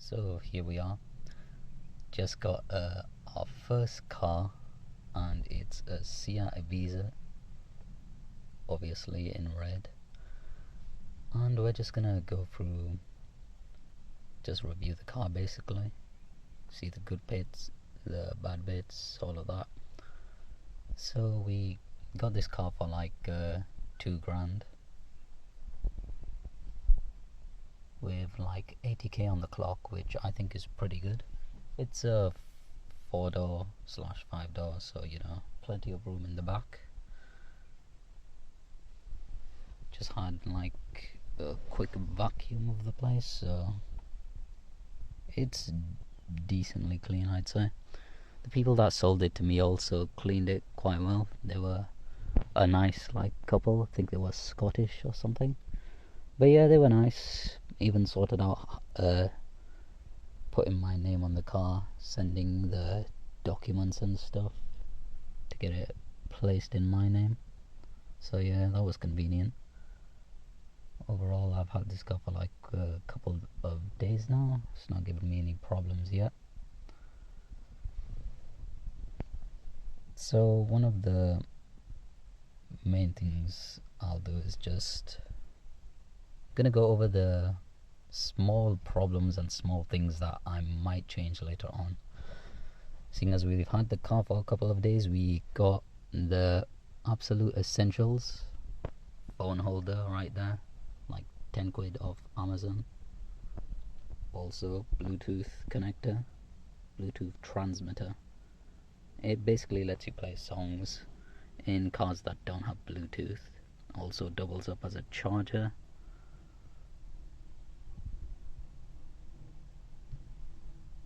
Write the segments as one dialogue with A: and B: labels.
A: So here we are. Just got our first car, and it's a Seat Ibiza, obviously in red. And we're just gonna go through, just review the car basically, see the good bits, the bad bits, all of that. So we got this car for like £2,000 with like 80k on the clock, which I think is pretty good. It's a 4-door slash 5-door, so plenty of room in the back. Just had like a quick vacuum of the place, so it's decently clean, I'd say. The people that sold it to me also cleaned it quite well. They were a nice like couple. I think they were Scottish or something. But yeah, they were nice. Even sorted out putting my name on the car, sending the documents and stuff to get it placed in my name. So yeah, that was convenient. Overall, I've had this car for like a couple of days now. It's not giving me any problems yet. So one of the main things I'll do is just gonna go over the small problems and small things that I might change later on. Seeing as we've had the car for a couple of days, we got the absolute essentials phone holder right there, like 10 quid off Amazon. Also Bluetooth connector, Bluetooth transmitter. It basically lets you play songs in cars that don't have Bluetooth. Also doubles up as a charger.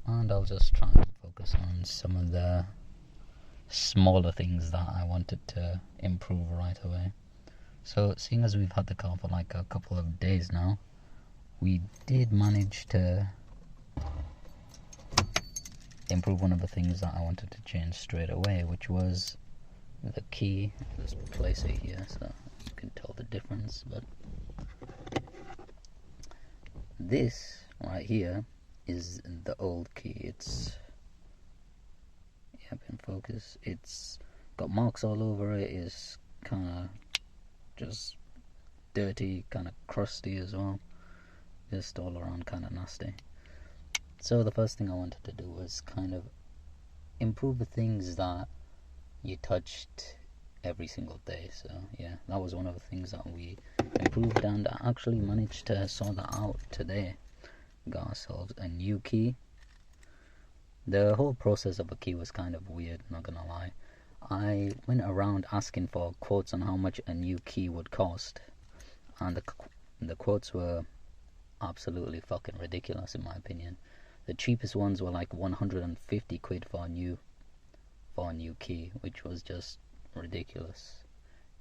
A: And I'll just try and focus on some of the smaller things that I wanted to improve right away. So seeing as we've had the car for like a couple of days now, we did manage to improve one of the things that I wanted to change straight away, which was the key. Let's place it here so you can tell the difference. But this right here is the old key. It's in focus. It's got marks all over it. It's kind of just dirty, kind of crusty as well. Just all around kind of nasty. So the first thing I wanted to do was kind of improve the things that you touched every single day. So yeah, that was one of the things that we improved, and I actually managed to sort that out today. Got ourselves a new key. The whole process of a key was kind of weird, not gonna lie. I went around asking for quotes on how much a new key would cost, and the quotes were absolutely fucking ridiculous in my opinion. The cheapest ones were like 150 quid for a new key, which was just ridiculous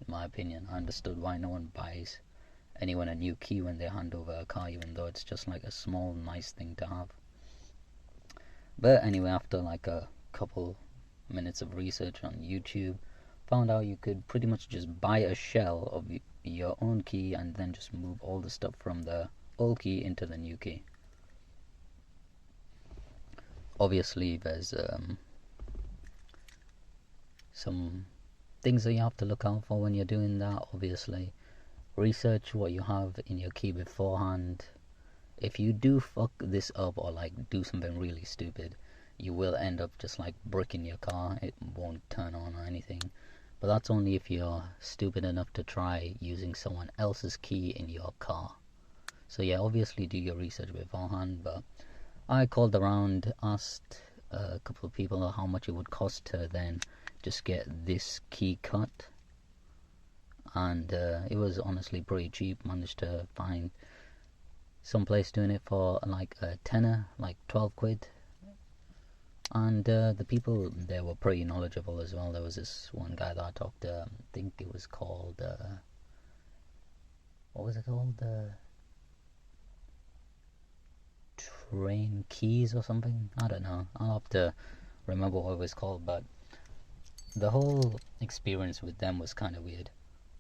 A: in my opinion. I understood why no one buys anyone a new key when they hand over a car, even though it's just like a small nice thing to have. But anyway, after like a couple minutes of research on YouTube, found out you could pretty much just buy a shell of your own key and then just move all the stuff from the old key into the new key. Obviously there's some things that you have to look out for when you're doing that. Obviously research what you have in your key beforehand. If you do fuck this up or like do something really stupid, you will end up just like bricking your car. It won't turn on or anything. But that's only if you're stupid enough to try using someone else's key in your car. So yeah, obviously do your research beforehand. But I called around, asked a couple of people how much it would cost to then just get this key cut, and it was honestly pretty cheap. Managed to find some place doing it for like a tenner, like 12 quid. And the people there were pretty knowledgeable as well. There was this one guy that I talked to, I think it was called what was it called, Train Keys or something, I don't know, I'll have to remember what it was called. But the whole experience with them was kind of weird.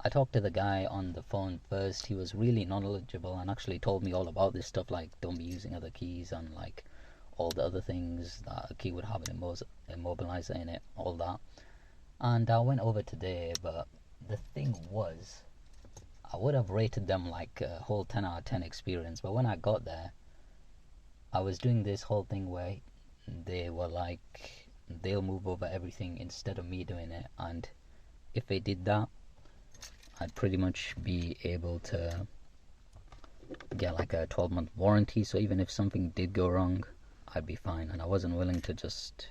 A: I talked to the guy on the phone first. He was really knowledgeable and actually told me all about this stuff, like don't be using other keys and like all the other things that a key would have an immobilizer in it, all that. And I went over today, but the thing was, I would have rated them like a whole 10 out of 10 experience, but when I got there, I was doing this whole thing where they were like, they'll move over everything instead of me doing it, and if they did that, I'd pretty much be able to get like a 12-month warranty, so even if something did go wrong, I'd be fine. And I wasn't willing to just,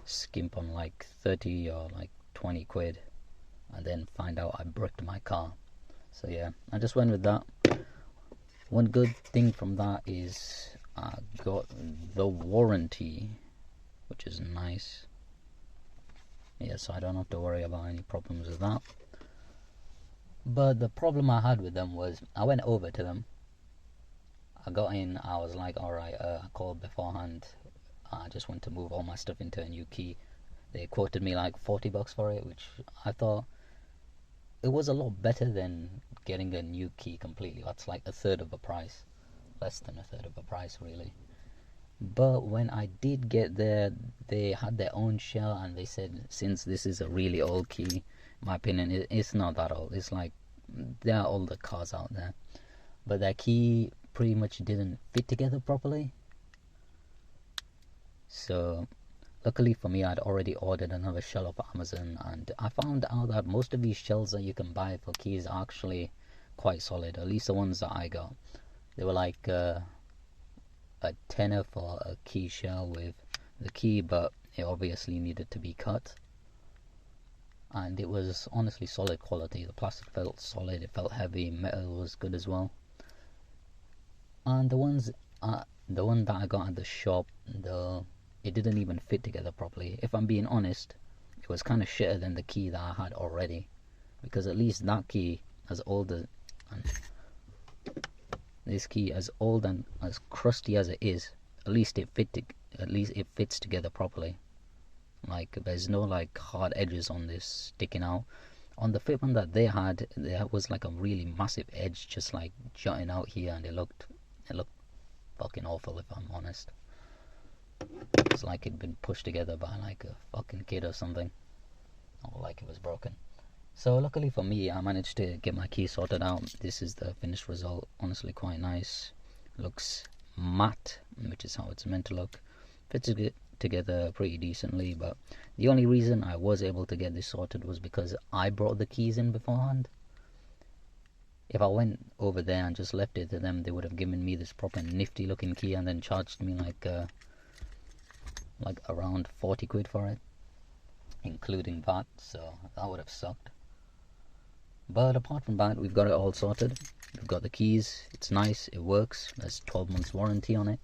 A: skimp on like 30 or like 20 quid and then find out I bricked my car. So yeah, I just went with that. One good thing from that is I got the warranty, which is nice. Yeah, so I don't have to worry about any problems with that. But the problem I had with them was I went over to them. I got in, I was like, alright, I called beforehand. I just want to move all my stuff into a new key. They quoted me like $40 for it, which I thought it was a lot better than getting a new key completely. That's like a third of the price. Less than a third of the price, really. But when I did get there, they had their own shell, and they said, since this is a really old key, in my opinion, it's not that old. It's like, there are older cars out there. But their key pretty much didn't fit together properly. So, luckily for me, I'd already ordered another shell off Amazon, and I found out that most of these shells that you can buy for keys are actually quite solid. At least the ones that I got. They were like a tenner for a key shell with the key, but it obviously needed to be cut. And it was honestly solid quality. The plastic felt solid, it felt heavy, metal was good as well. And the one that I got at the shop, it didn't even fit together properly. If I'm being honest, it was kind of shitter than the key that I had already, because at least that key, as old as this key, as old and as crusty as it is, at least it fits together properly. Like there's no like hard edges on this sticking out. On the Fitbit that they had, there was like a really massive edge just like jutting out here, and it looked fucking awful, if I'm honest. It's like it'd been pushed together by like a fucking kid or something, or like it was broken. So luckily for me, I managed to get my key sorted out. This is the finished result. Honestly quite nice. Looks matte, which is how it's meant to look. Fits it together pretty decently, but the only reason I was able to get this sorted was because I brought the keys in beforehand. If I went over there and just left it to them, they would have given me this proper nifty looking key and then charged me like around 40 quid for it, including VAT, so that would have sucked. But apart from that, we've got it all sorted. We've got the keys, it's nice, it works, there's 12 months warranty on it.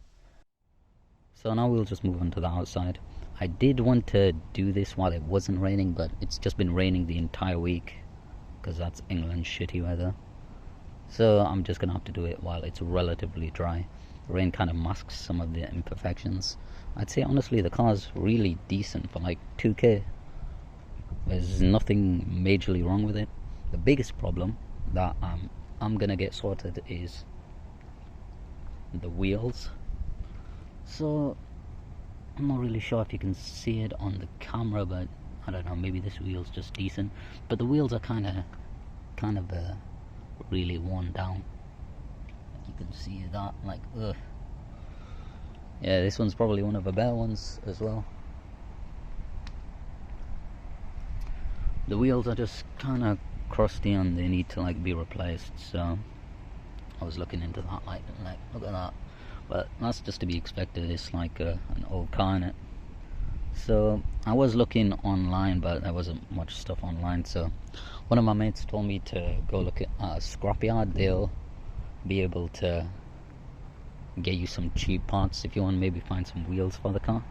A: So now we'll just move on to the outside. I did want to do this while it wasn't raining, but it's just been raining the entire week, because that's England's shitty weather. So I'm just gonna have to do it while it's relatively dry. Rain kind of masks some of the imperfections. I'd say honestly the car's really decent for like 2k. There's nothing majorly wrong with it. The biggest problem that I'm gonna get sorted is the wheels. So I'm not really sure if you can see it on the camera, but I don't know, maybe this wheel's just decent. But the wheels are kind of really worn down. You can see that, like, ugh. Yeah, this one's probably one of the better ones as well. The wheels are just kind of crusty and they need to like be replaced, so I was looking into that, like look at that. But that's just to be expected. It's like an old car, innit? So I was looking online, but there wasn't much stuff online, so one of my mates told me to go look at a scrapyard. They'll be able to get you some cheap parts if you want to maybe find some wheels for the car.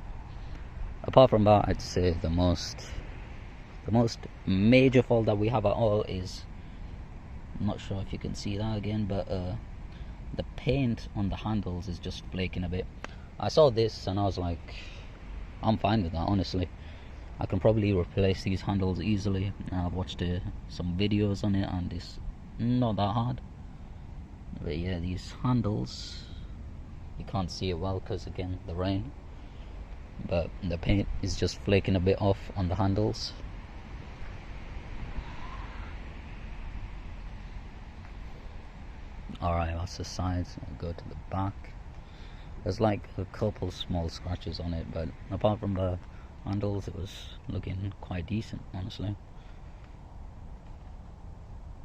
A: Apart from that, I'd say the most major fault that we have at all is, I'm not sure if you can see that again, but the paint on the handles is just flaking a bit. I saw this and I was like, I'm fine with that, honestly. I can probably replace these handles easily. I've watched some videos on it and it's not that hard. But yeah, these handles, you can't see it well because again the rain, but the paint is just flaking a bit off on the handles. Alright, that's the sides. I'll go to the back. There's like a couple small scratches on it, but apart from the handles, it was looking quite decent, honestly.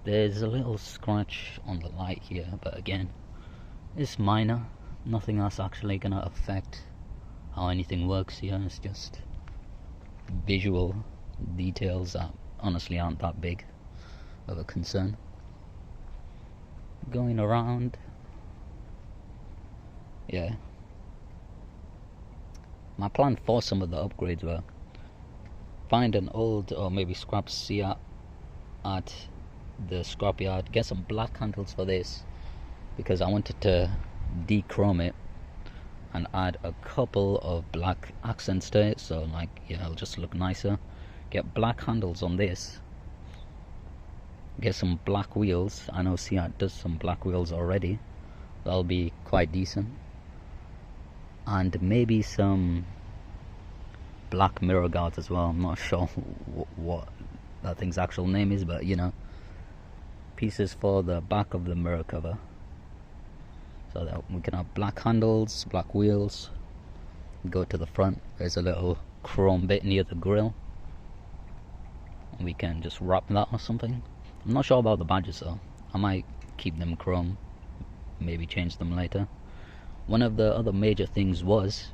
A: There's a little scratch on the light here, but again, it's minor. Nothing that's actually gonna affect how anything works here. It's just visual details that honestly aren't that big of a concern. Going around, yeah, my plan for some of the upgrades were find an old or maybe scrap Seat at the scrapyard, get some black handles for this because I wanted to de-chrome it and add a couple of black accents to it, so like, yeah, it'll just look nicer. Get black handles on this, get some black wheels. I know Seat does some black wheels already, that'll be quite decent. And maybe some black mirror guards as well. I'm not sure what that thing's actual name is, but you know, pieces for the back of the mirror cover so that we can have black handles, black wheels. Go to the front, there's a little chrome bit near the grill, we can just wrap that or something. I'm not sure about the badges though. I might keep them chrome, maybe change them later. One of the other major things was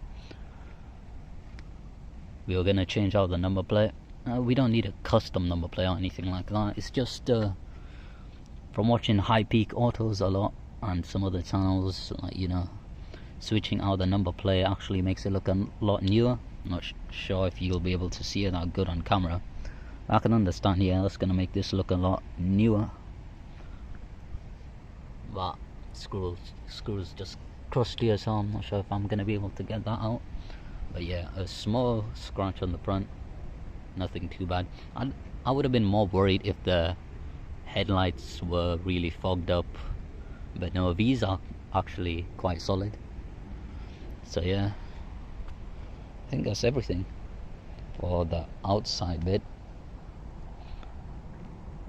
A: we were gonna change out the number plate. We don't need a custom number plate or anything like that. It's just from watching High Peak Autos a lot and some other channels, like, you know, switching out the number plate actually makes it look a lot newer. I'm not sure if you'll be able to see it that good on camera. I can understand, yeah, that's gonna make this look a lot newer. But screws just crusty as hell. I'm not sure if I'm gonna be able to get that out. But yeah, a small scratch on the front, nothing too bad. I would have been more worried if the headlights were really fogged up, but no, these are actually quite solid. So yeah, I think that's everything for the outside bit.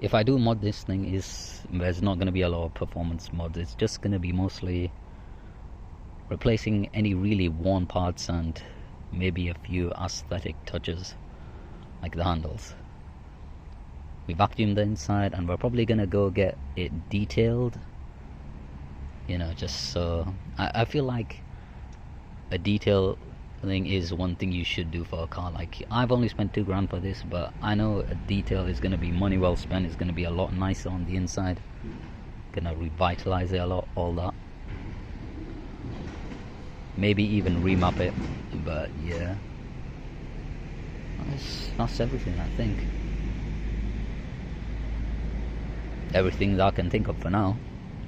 A: If I do mod this thing, there's not going to be a lot of performance mods. It's just going to be mostly replacing any really worn parts and maybe a few aesthetic touches like the handles. We vacuumed the inside and we're probably gonna go get it detailed, you know, just so I feel like a detail thing is one thing you should do for a car. Like, I've only spent $2,000 for this, but I know a detail is gonna be money well spent. It's gonna be a lot nicer on the inside, gonna revitalize it a lot, all that. Maybe even remap it, but yeah, that's everything. I think everything that I can think of for now.